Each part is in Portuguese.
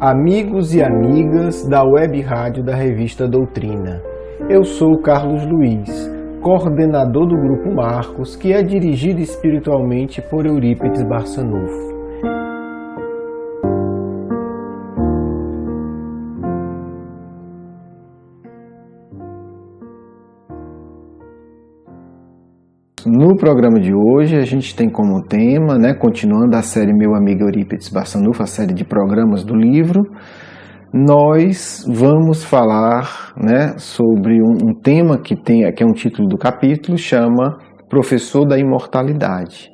Amigos e amigas da Web Rádio da Revista Doutrina. Eu sou Carlos Luiz, coordenador do Grupo Marcos, que é dirigido espiritualmente por Eurípides Barçanufo. No programa de hoje a gente tem como tema, continuando a série Meu Amigo Eurípides Barçanufo, a série de programas do livro, nós vamos falar sobre um tema que é um título do capítulo, chama Professor da Imortalidade.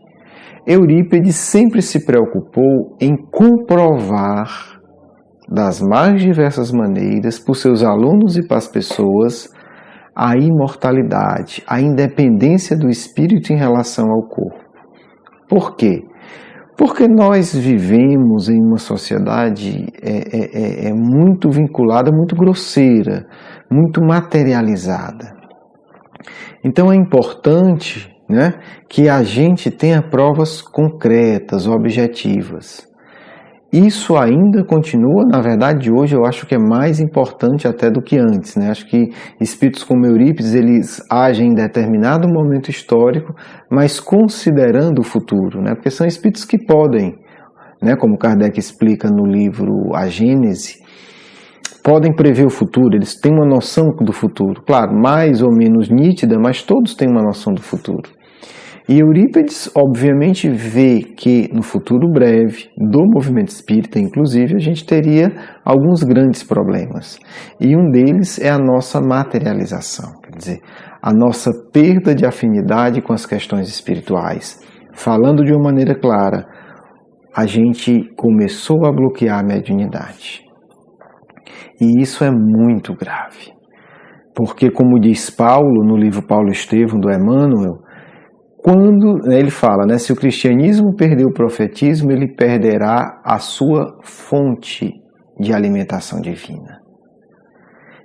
Eurípides sempre se preocupou em comprovar das mais diversas maneiras, por seus alunos e para as pessoas, a imortalidade, a independência do espírito em relação ao corpo. Por quê? Porque nós vivemos em uma sociedade muito vinculada, muito grosseira, muito materializada. Então é importante que a gente tenha provas concretas, objetivas. Isso ainda continua, na verdade, hoje eu acho que é mais importante até do que antes. Acho que espíritos como Eurípides, eles agem em determinado momento histórico, mas considerando o futuro, porque são espíritos que podem, como Kardec explica no livro A Gênese, podem prever o futuro, eles têm uma noção do futuro. Claro, mais ou menos nítida, mas todos têm uma noção do futuro. E Eurípides, obviamente, vê que no futuro breve, do movimento espírita, inclusive, a gente teria alguns grandes problemas. E um deles é a nossa materialização, quer dizer, a nossa perda de afinidade com as questões espirituais. Falando de uma maneira clara, a gente começou a bloquear a mediunidade. E isso é muito grave. Porque, como diz Paulo, no livro Paulo Estevão, do Emmanuel, quando ele fala, se o cristianismo perder o profetismo, ele perderá a sua fonte de alimentação divina.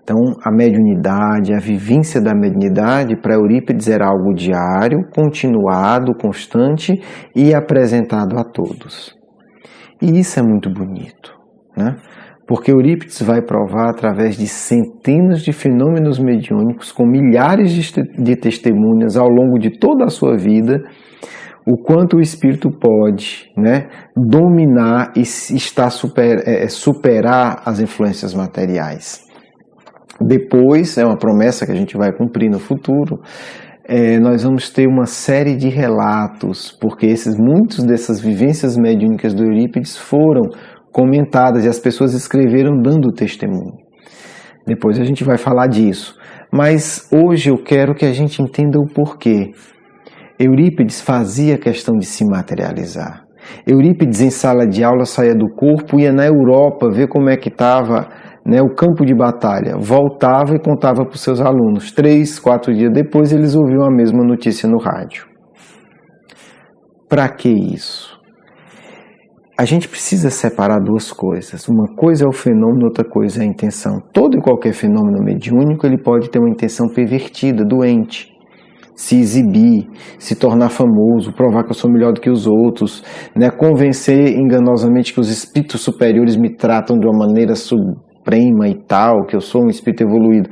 Então, a mediunidade, a vivência da mediunidade, para Eurípides era algo diário, continuado, constante e apresentado a todos. E isso é muito bonito, Porque Eurípides vai provar através de centenas de fenômenos mediúnicos, com milhares de testemunhas ao longo de toda a sua vida, o quanto o espírito pode dominar e superar as influências materiais. Depois, é uma promessa que a gente vai cumprir no futuro, nós vamos ter uma série de relatos, porque muitos dessas vivências mediúnicas do Eurípides foram comentadas e as pessoas escreveram dando testemunho. Depois a gente vai falar disso. Mas hoje eu quero que a gente entenda o porquê. Eurípides fazia questão de se materializar. Eurípides em sala de aula saía do corpo, ia na Europa ver como é que estava o campo de batalha. Voltava e contava para os seus alunos. 3, 4 dias depois eles ouviam a mesma notícia no rádio. Para que isso? A gente precisa separar duas coisas. Uma coisa é o fenômeno, outra coisa é a intenção. Todo e qualquer fenômeno mediúnico ele pode ter uma intenção pervertida, doente. Se exibir, se tornar famoso, provar que eu sou melhor do que os outros, convencer enganosamente que os espíritos superiores me tratam de uma maneira suprema e tal, que eu sou um espírito evoluído.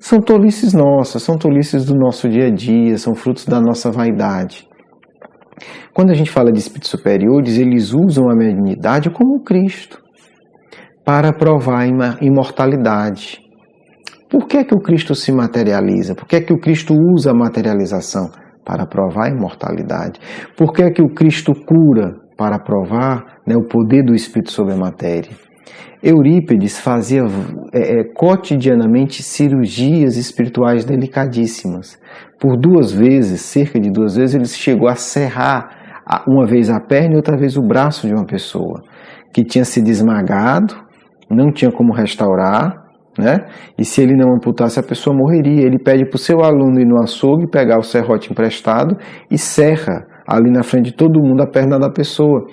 São tolices nossas, são tolices do nosso dia a dia, são frutos da nossa vaidade. Quando a gente fala de espíritos superiores, eles usam a mediunidade como Cristo, para provar a imortalidade. Por que o Cristo se materializa? Por que o Cristo usa a materialização? Para provar a imortalidade. Por que o Cristo cura? Para provar o poder do Espírito sobre a matéria. Eurípides fazia cotidianamente cirurgias espirituais delicadíssimas. Por 2 vezes, cerca de 2 vezes, ele chegou a serrar uma vez a perna e outra vez o braço de uma pessoa que tinha sido esmagado, não tinha como restaurar, e se ele não amputasse a pessoa morreria. Ele pede para o seu aluno ir no açougue, pegar o serrote emprestado e serra ali na frente de todo mundo a perna da pessoa,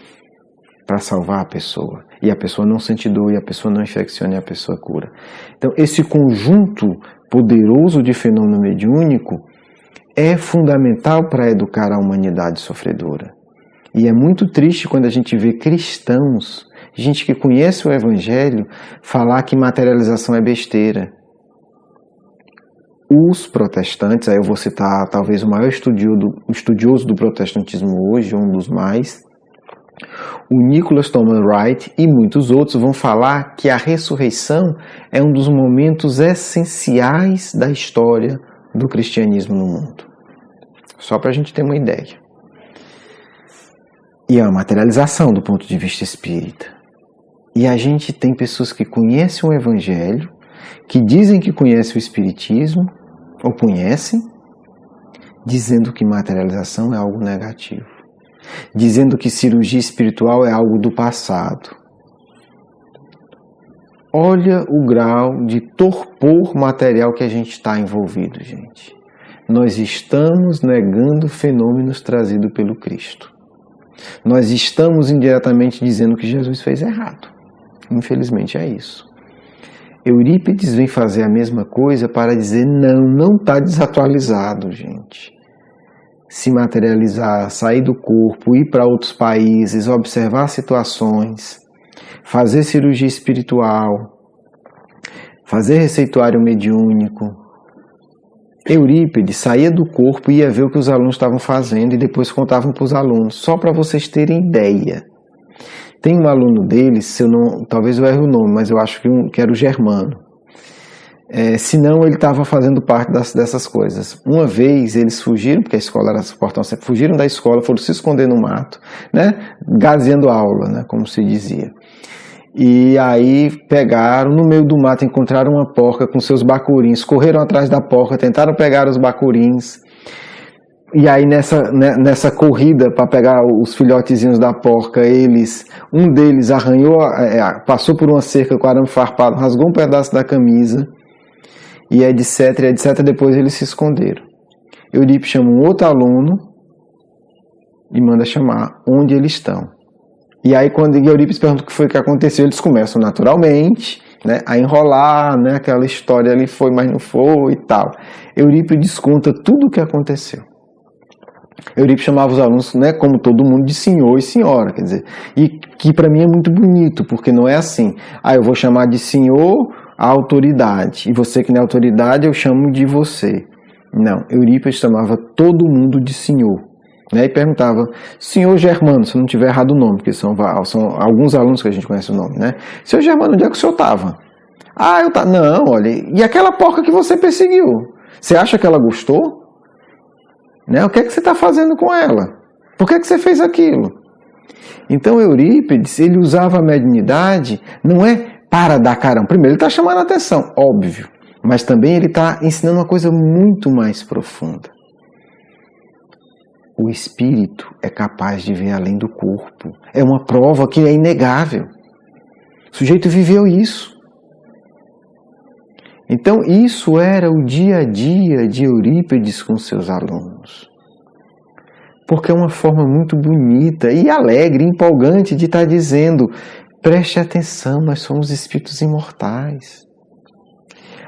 para salvar a pessoa. E a pessoa não sente dor, e a pessoa não infecciona, e a pessoa cura. Então, esse conjunto poderoso de fenômeno mediúnico é fundamental para educar a humanidade sofredora. E é muito triste quando a gente vê cristãos gente que conhece o Evangelho, falar que materialização é besteira. Os protestantes, aí eu vou citar talvez o maior estudioso do protestantismo hoje, um dos mais, o Nicholas Thomas Wright e muitos outros vão falar que a ressurreição é um dos momentos essenciais da história do cristianismo no mundo. Só para a gente ter uma ideia. E é uma materialização do ponto de vista espírita. E a gente tem pessoas que conhecem o Evangelho, que dizem que conhecem o Espiritismo, ou conhecem, dizendo que materialização é algo negativo. Dizendo que cirurgia espiritual é algo do passado. Olha o grau de torpor material que a gente está envolvido, gente. Nós estamos negando fenômenos trazidos pelo Cristo. Nós estamos indiretamente dizendo que Jesus fez errado. Infelizmente é isso. Eurípides vem fazer a mesma coisa para dizer não está desatualizado, gente. Se materializar, sair do corpo, ir para outros países, observar situações, fazer cirurgia espiritual, fazer receituário mediúnico. Eurípides saía do corpo e ia ver o que os alunos estavam fazendo e depois contavam para os alunos, só para vocês terem ideia. Tem um aluno deles, talvez eu erre o nome, mas eu acho que era o Germano. Senão ele estava fazendo parte dessas coisas. Uma vez eles fugiram, porque a escola era portão sempre, fugiram da escola, foram se esconder no mato, né? Gazeando aula, né? Como se dizia. E aí pegaram, no meio do mato, encontraram uma porca com seus bacurins, correram atrás da porca, tentaram pegar os bacurins. E aí nessa corrida para pegar os filhotezinhos da porca, um deles arranhou, passou por uma cerca com arame farpado, rasgou um pedaço da camisa, e etc, depois eles se esconderam. Eurípides chama um outro aluno e manda chamar onde eles estão. E aí quando Eurípides pergunta o que foi que aconteceu, eles começam naturalmente, né, a enrolar, né, aquela história ali foi, mas não foi e tal. Eurípides conta tudo o que aconteceu. Eurípides chamava os alunos, né, como todo mundo, de senhor e senhora, quer dizer, e que para mim é muito bonito, porque não é assim, eu vou chamar de senhor a autoridade, e você que não é autoridade eu chamo de você. Não, Eurípides chamava todo mundo de senhor, né, e perguntava, senhor Germano, se não tiver errado o nome, porque são alguns alunos que a gente conhece o nome, né, senhor Germano, onde é que o senhor estava? Eu estava, não, olha, e aquela porca que você perseguiu, você acha que ela gostou? Né? O que é que você está fazendo com ela? Por que é que você fez aquilo? Então Eurípides, ele usava a mediunidade, não é para dar carão. Primeiro, ele está chamando a atenção, óbvio. Mas também ele está ensinando uma coisa muito mais profunda. O espírito é capaz de ver além do corpo. É uma prova que é inegável. O sujeito viveu isso. Então, isso era o dia a dia de Eurípides com seus alunos. Porque é uma forma muito bonita e alegre, empolgante de estar dizendo, preste atenção, nós somos espíritos imortais.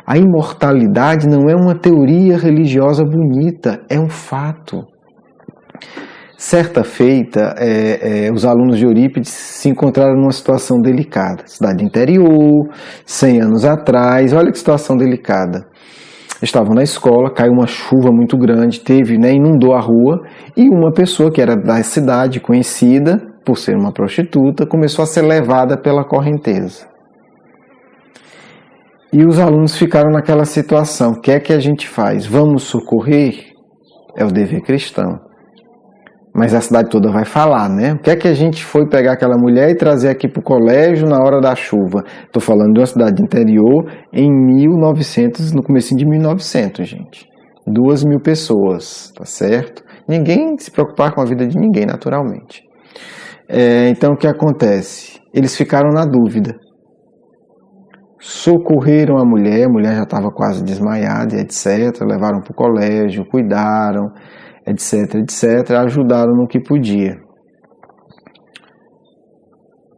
A imortalidade não é uma teoria religiosa bonita, é um fato. Certa feita, os alunos de Eurípides se encontraram numa situação delicada. Cidade interior, 100 anos atrás, olha que situação delicada. Estavam na escola, caiu uma chuva muito grande, inundou a rua, e uma pessoa que era da cidade, conhecida por ser uma prostituta, começou a ser levada pela correnteza. E os alunos ficaram naquela situação, o que é que a gente faz? Vamos socorrer? É o dever cristão. Mas a cidade toda vai falar, né? O que é que a gente foi pegar aquela mulher e trazer aqui para o colégio na hora da chuva? Estou falando de uma cidade interior em 1900, no comecinho de 1900, gente. 2.000 pessoas, tá certo? Ninguém se preocupar com a vida de ninguém, naturalmente. Então, o que acontece? Eles ficaram na dúvida. Socorreram a mulher já estava quase desmaiada, etc. Levaram para o colégio, cuidaram, etc, ajudaram no que podia.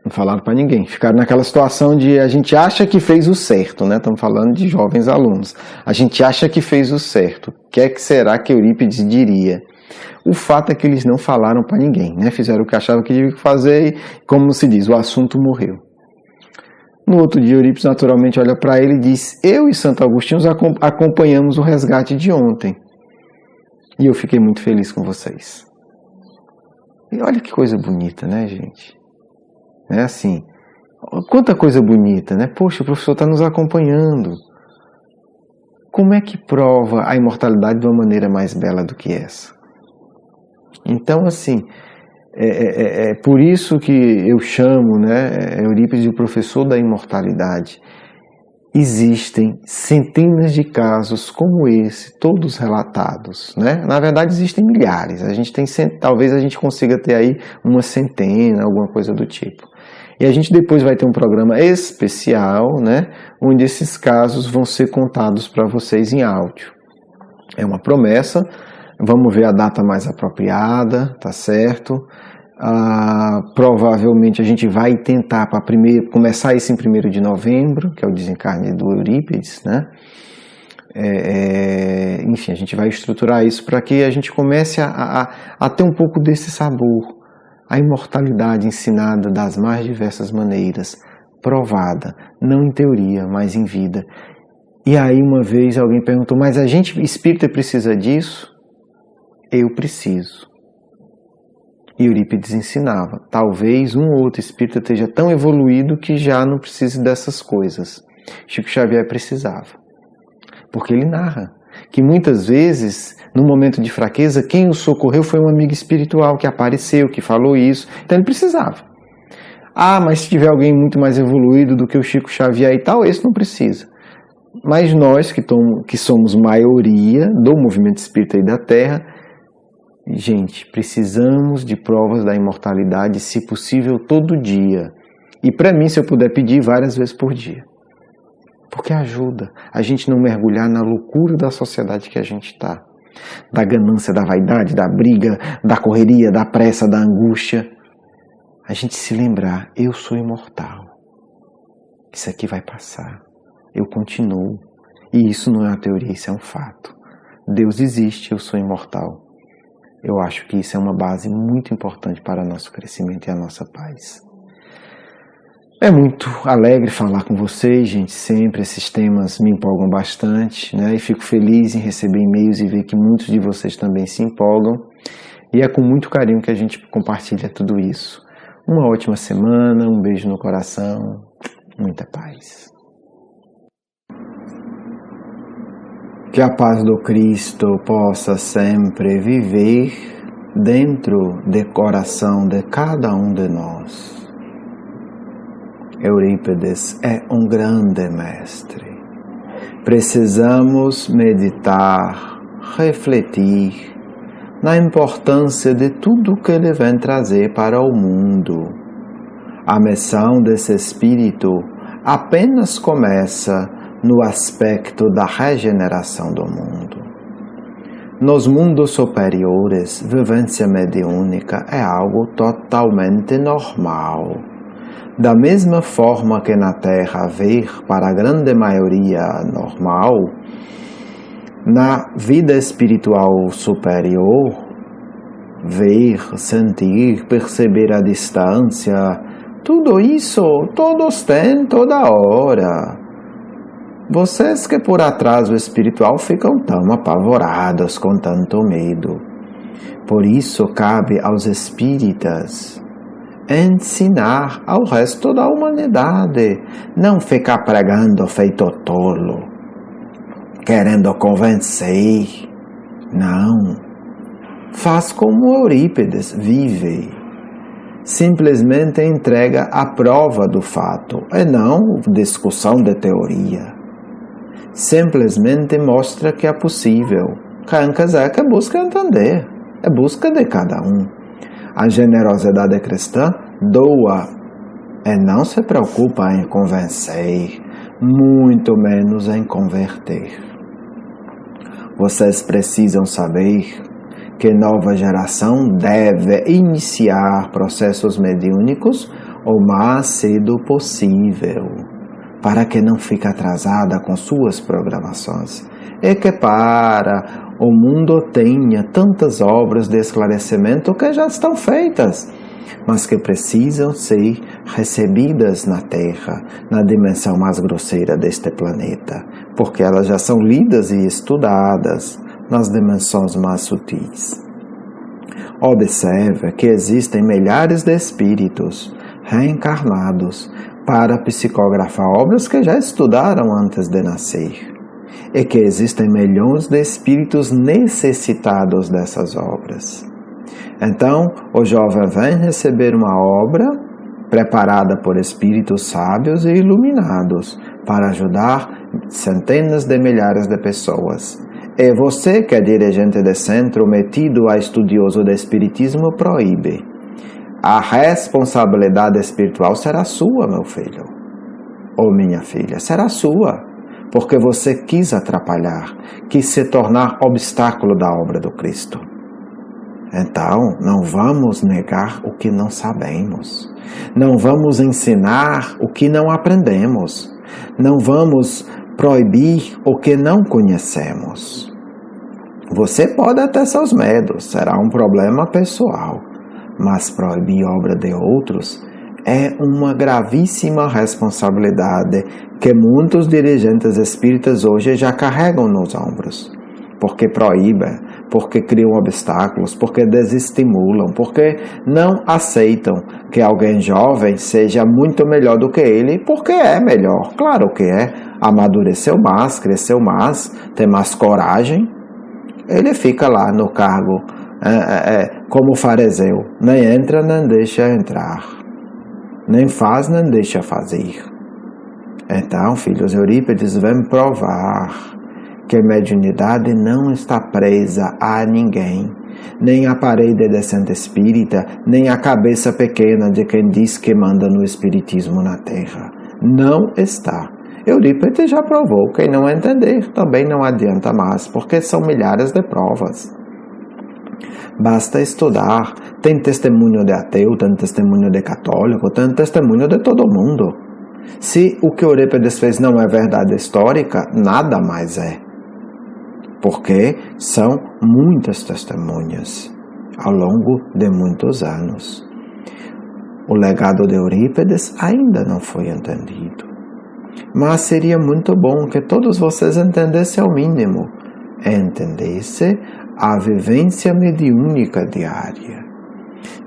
Não falaram para ninguém. Ficaram naquela situação de a gente acha que fez o certo, né? Estamos falando de jovens alunos. A gente acha que fez o certo. O que é que será que Eurípides diria? O fato é que eles não falaram para ninguém, né? Fizeram o que achavam que deviam fazer e, como se diz, o assunto morreu. No outro dia, Eurípides naturalmente olha para ele e diz: eu e Santo Agostinho acompanhamos o resgate de ontem. E eu fiquei muito feliz com vocês. E olha que coisa bonita, né, gente? É assim, quanta coisa bonita, né? Poxa, o professor está nos acompanhando. Como é que prova a imortalidade de uma maneira mais bela do que essa? Então, assim, é por isso que eu chamo, né, Eurípides de professor da imortalidade. Existem centenas de casos como esse, todos relatados, né? Na verdade, existem milhares. Talvez a gente consiga ter aí uma centena, alguma coisa do tipo. E a gente depois vai ter um programa especial, né, onde esses casos vão ser contados para vocês em áudio. É uma promessa. Vamos ver a data mais apropriada, tá certo? Provavelmente a gente vai tentar começar isso em 1º de novembro, que é o desencarne do Eurípides, né? Enfim, a gente vai estruturar isso para que a gente comece a ter um pouco desse sabor, a imortalidade ensinada das mais diversas maneiras, provada, não em teoria, mas em vida. E aí uma vez alguém perguntou: mas a gente espírita precisa disso? Eu preciso. E Eurípides ensinava: talvez um ou outro espírita esteja tão evoluído que já não precise dessas coisas. Chico Xavier precisava. Porque ele narra que muitas vezes, no momento de fraqueza, quem o socorreu foi um amigo espiritual que apareceu, que falou isso. Então ele precisava. Mas se tiver alguém muito mais evoluído do que o Chico Xavier e tal, esse não precisa. Mas nós, que somos maioria do movimento espírita aí da Terra, gente, precisamos de provas da imortalidade, se possível, todo dia. E para mim, se eu puder pedir, várias vezes por dia. Porque ajuda a gente não mergulhar na loucura da sociedade que a gente está. Da ganância, da vaidade, da briga, da correria, da pressa, da angústia. A gente se lembrar: eu sou imortal. Isso aqui vai passar. Eu continuo. E isso não é uma teoria, isso é um fato. Deus existe, eu sou imortal. Eu acho que isso é uma base muito importante para nosso crescimento e a nossa paz. É muito alegre falar com vocês, gente, sempre. Esses temas me empolgam bastante, né? E fico feliz em receber e-mails e ver que muitos de vocês também se empolgam. E é com muito carinho que a gente compartilha tudo isso. Uma ótima semana, um beijo no coração, muita paz. Que a paz do Cristo possa sempre viver dentro do coração de cada um de nós. Eurípides é um grande mestre. Precisamos meditar, refletir na importância de tudo que ele vem trazer para o mundo. A missão desse espírito apenas começa no aspecto da regeneração do mundo. Nos mundos superiores, vivência mediúnica é algo totalmente normal. Da mesma forma que na Terra ver, para a grande maioria, normal, na vida espiritual superior, ver, sentir, perceber a distância, tudo isso todos têm toda hora. Vocês que por atraso espiritual ficam tão apavorados com tanto medo. Por isso cabe aos espíritas ensinar ao resto da humanidade, não ficar pregando feito tolo, querendo convencer. Não. Faz como Eurípides, vive. Simplesmente entrega a prova do fato, e não discussão de teoria. Simplesmente mostra que é possível. Quem quiser que busca entender, é busca de cada um. A generosidade cristã doa e não se preocupa em convencer, muito menos em converter. Vocês precisam saber que nova geração deve iniciar processos mediúnicos o mais cedo possível, para que não fique atrasada com suas programações, e que para o mundo tenha tantas obras de esclarecimento que já estão feitas. mas que precisam ser recebidas na Terra, na dimensão mais grosseira deste planeta, porque elas já são lidas e estudadas nas dimensões mais sutis. Observe que existem milhares de espíritos reencarnados para psicografar obras que já estudaram antes de nascer, e que existem milhões de espíritos necessitados dessas obras. Então, o jovem vem receber uma obra preparada por espíritos sábios e iluminados para ajudar centenas de milhares de pessoas. E você, que é dirigente de centro metido a estudioso de espiritismo, proíbe. A responsabilidade espiritual será sua, meu filho, ou minha filha, será sua, porque você quis atrapalhar, quis se tornar obstáculo da obra do Cristo. Então, não vamos negar o que não sabemos, não vamos ensinar o que não aprendemos, não vamos proibir o que não conhecemos. Você pode ter seus medos, será um problema pessoal, mas proibir obra de outros é uma gravíssima responsabilidade que muitos dirigentes espíritas hoje já carregam nos ombros, porque proíbem, porque criam obstáculos, porque desestimulam, porque não aceitam que alguém jovem seja muito melhor do que ele, porque é melhor, claro que é, amadureceu mais, cresceu mais, tem mais coragem. Ele fica lá no cargo como fariseu, nem entra, nem deixa entrar, nem faz, nem deixa fazer. Então, filhos, Eurípides vem provar que a mediunidade não está presa a ninguém, nem a parede de centro espírita, nem a cabeça pequena de quem diz que manda no espiritismo na Terra. Não está. Eurípides já provou. Quem não entender também não adianta mais, porque são milhares de provas. Basta estudar. Tem testemunho de ateu, tem testemunho de católico, tem testemunho de todo mundo. Se o que Eurípides fez não é verdade histórica, nada mais é. Porque são muitas testemunhas ao longo de muitos anos. O legado de Eurípides ainda não foi entendido. Mas seria muito bom que todos vocês entendessem ao mínimo, entendessem a vivência mediúnica diária.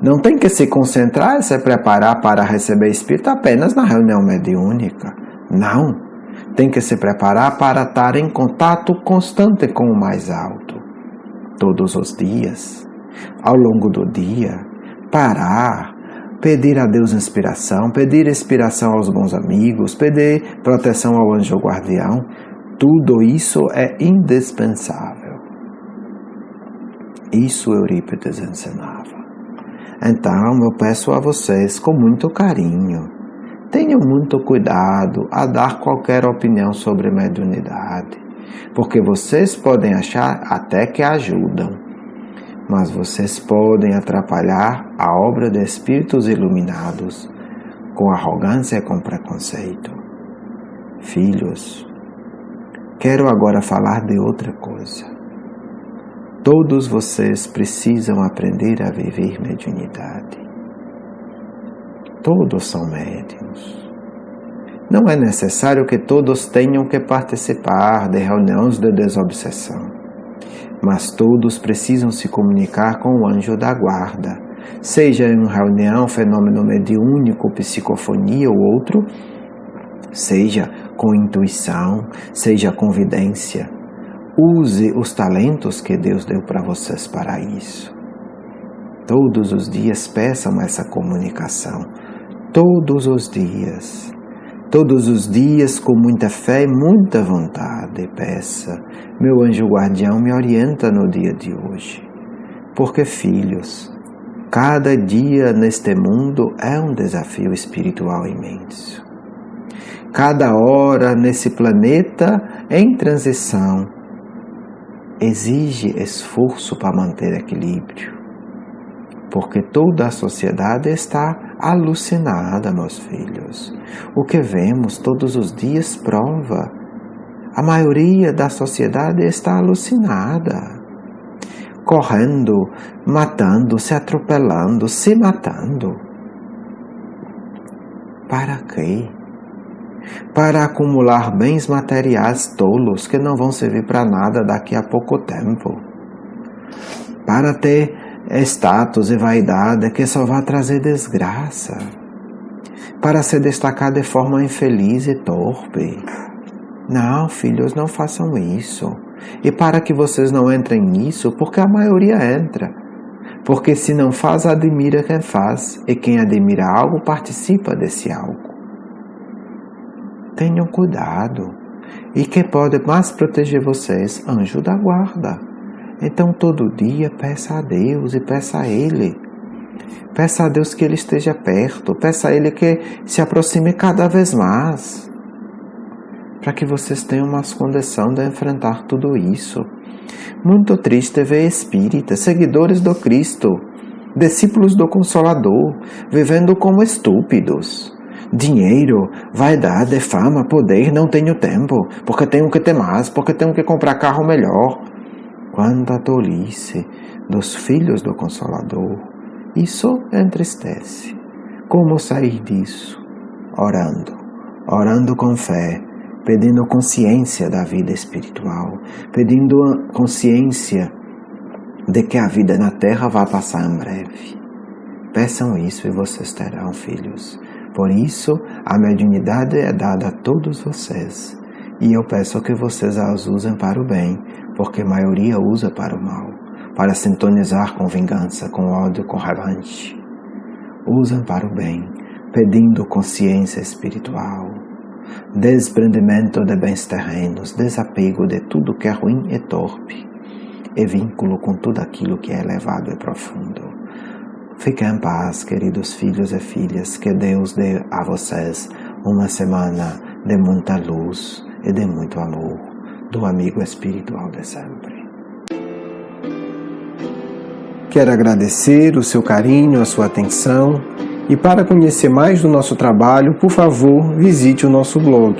Não tem que se concentrar e se preparar para receber espírito apenas na reunião mediúnica. Não. Tem que se preparar para estar em contato constante com o mais alto. Todos os dias, ao longo do dia, parar, pedir a Deus inspiração, pedir inspiração aos bons amigos, pedir proteção ao anjo guardião. Tudo isso é indispensável. Isso Eurípides ensinava. Então, eu peço a vocês com muito carinho, tenham muito cuidado a dar qualquer opinião sobre mediunidade, porque vocês podem achar até que ajudam, mas vocês podem atrapalhar a obra de espíritos iluminados com arrogância e com preconceito. Filhos, quero agora falar de outra coisa. Todos vocês precisam aprender a viver mediunidade. Todos são médiuns. Não é necessário que todos tenham que participar de reuniões de desobsessão, mas todos precisam se comunicar com o anjo da guarda, seja em uma reunião, fenômeno mediúnico, psicofonia ou outro, seja com intuição, seja com vidência. Use os talentos que Deus deu para vocês para isso. Todos os dias peçam essa comunicação. Todos os dias. Todos os dias, com muita fé e muita vontade, peça: meu anjo guardião, me orienta no dia de hoje. Porque, filhos, cada dia neste mundo é um desafio espiritual imenso. Cada hora nesse planeta em transição exige esforço para manter equilíbrio, porque toda a sociedade está alucinada, meus filhos. O que vemos todos os dias prova. A maioria da sociedade está alucinada. correndo, matando, se atropelando, se matando. Para quê? Para acumular bens materiais tolos que não vão servir para nada daqui a pouco tempo. Para ter status e vaidade que só vai trazer desgraça. Para se destacar de forma infeliz e torpe. Não, filhos, não façam isso. E para que vocês não entrem nisso, porque a maioria entra. Porque se não faz, admira quem faz. E quem admira algo, participa desse algo. Tenham cuidado. E quem pode mais proteger vocês? Anjo da guarda. Então todo dia peça a Deus e peça a Ele. Peça a Deus que Ele esteja perto. Peça a Ele que se aproxime cada vez mais. Para que vocês tenham mais condição de enfrentar tudo isso. Muito triste ver espíritas, seguidores do Cristo, discípulos do Consolador, vivendo como estúpidos. Dinheiro, vaidade, fama, poder, não tenho tempo, porque tenho que ter mais, porque tenho que comprar carro melhor. Quanta tolice dos filhos do Consolador. Isso entristece. Como sair disso? Orando com fé, pedindo consciência da vida espiritual, pedindo consciência de que a vida na Terra vai passar em breve. Peçam isso e vocês terão filhos. Por isso, a mediunidade é dada a todos vocês. E eu peço que vocês as usem para o bem, porque a maioria usa para o mal, para sintonizar com vingança, com ódio, com revanche. Usem para o bem, pedindo consciência espiritual, desprendimento de bens terrenos, desapego de tudo que é ruim e torpe, e vínculo com tudo aquilo que é elevado e profundo. Fiquem em paz, queridos filhos e filhas, que Deus dê a vocês uma semana de muita luz e de muito amor, do amigo espiritual de sempre. Quero agradecer o seu carinho, a sua atenção, e para conhecer mais do nosso trabalho, por favor, visite o nosso blog,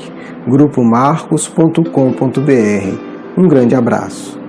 grupomarcos.com.br. Um grande abraço.